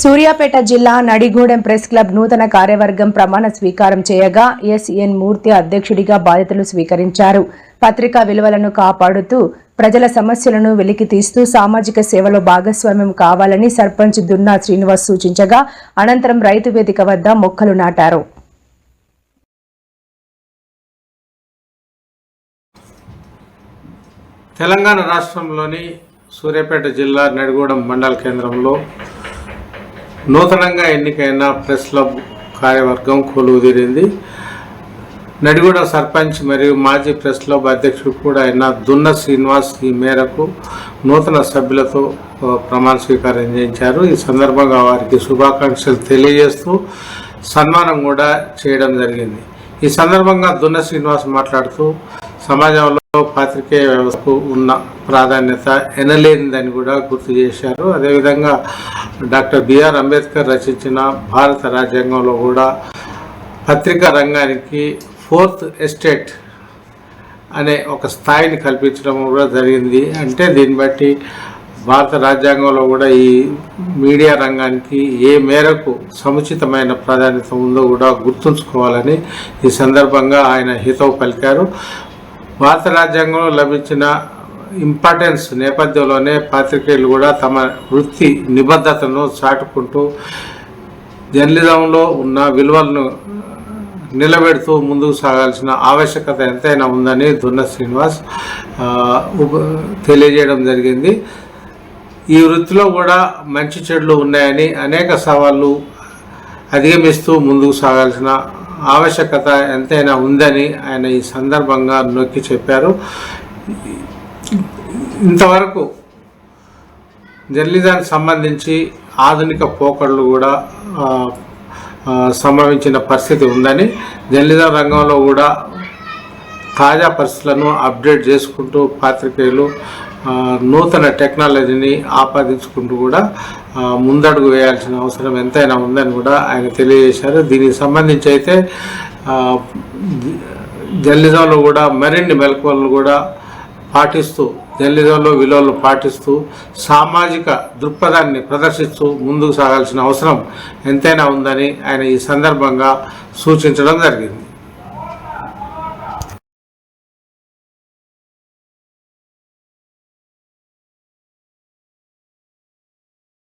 సూర్యాపేట జిల్లా Nadigudem press club నూతన కార్యవర్గం ప్రమాణ స్వీకారం చేయగా ఎస్ఎన్ మూర్తి అధ్యక్షుడిగా బాధ్యతలు స్వీకరించారు. పత్రికా విలువలను కాపాడుతూ ప్రజల సమస్యలను వెలికితీస్తూ సామాజిక సేవలో భాగస్వామ్యం కావాలని సర్పంచ్ దున్నా శ్రీనివాస్ సూచించగా అనంతరం రైతు వేదిక వద్ద మొక్కలు నాటారు. తెలంగాణ రాష్ట్రంలోని సూర్యాపేట జిల్లా నడిగూడెం మండల కేంద్రంలో నూతనంగా ఎన్నికైన ప్రెస్ క్లబ్ కార్యవర్గం కొలువుదీరింది. నడిగూడెం సర్పంచ్ మరియు మాజీ ప్రెస్ క్లబ్ అధ్యక్షుడు కూడా అయిన దున్న శ్రీనివాస్ ఈ మేరకు నూతన సభ్యులతో ప్రమాణ స్వీకారం చేయించారు. ఈ సందర్భంగా వారికి శుభాకాంక్షలు తెలియజేస్తూ సన్మానం కూడా చేయడం జరిగింది. ఈ సందర్భంగా దున్న శ్రీనివాస్ మాట్లాడుతూ సమాజంలో పాత్రికేయ వ్యవస్థకు ఉన్న ప్రాధాన్యత ఎనలేనిదని కూడా గుర్తు చేశారు. అదేవిధంగా డాక్టర్ బిఆర్ అంబేద్కర్ రచించిన భారత రాజ్యాంగంలో కూడా పత్రికా రంగానికి 4th ఎస్టేట్ అనే ఒక స్థాయిని కల్పించడం కూడా జరిగింది. అంటే దీన్ని బట్టి భారత రాజ్యాంగంలో కూడా ఈ మీడియా రంగానికి ఏ మేరకు సముచితమైన ప్రాధాన్యత ఉందో కూడా గుర్తుంచుకోవాలని ఈ సందర్భంగా ఆయన హితవు పలికారు. భారత రాజ్యాంగంలో లభించిన ఇంపార్టెన్స్ నేపథ్యంలోనే పాత్రికేయులు కూడా తమ వృత్తి నిబద్ధతను చాటుకుంటూ జర్నలిజంలో ఉన్న విలువలను నిలబెడుతూ ముందుకు సాగాల్సిన ఆవశ్యకత ఎంతైనా ఉందని దున్న శ్రీనివాస్ తెలియజేయడం జరిగింది. ఈ వృత్తిలో కూడా మంచి చెడులు ఉన్నాయని, అనేక సవాళ్ళు అధిగమిస్తూ ముందుకు సాగాల్సిన ఆవశ్యకత ఎంతైనా ఉందని ఆయన ఈ సందర్భంగా నొక్కి చెప్పారు. ఇంతవరకు జర్నలిజానికి సంబంధించి ఆధునిక పోకడలు కూడా సంభవించిన పరిస్థితి ఉందని, జర్నలిజం రంగంలో కూడా తాజా పరిస్థితులను అప్డేట్ చేసుకుంటూ పాత్రికేయులు నూతన టెక్నాలజీని ఆపాదించుకుంటూ కూడా ముందడుగు వేయాల్సిన అవసరం ఎంతైనా ఉందని కూడా ఆయన తెలియజేశారు. దీనికి సంబంధించి అయితే జర్నలిజంలో కూడా మరిన్ని మెలకువలను కూడా పాటిస్తూ, జర్నలిజంలో విలువలను పాటిస్తూ సామాజిక దృక్పథాన్ని ప్రదర్శిస్తూ ముందుకు సాగాల్సిన అవసరం ఎంతైనా ఉందని ఆయన ఈ సందర్భంగా సూచించడం జరిగింది.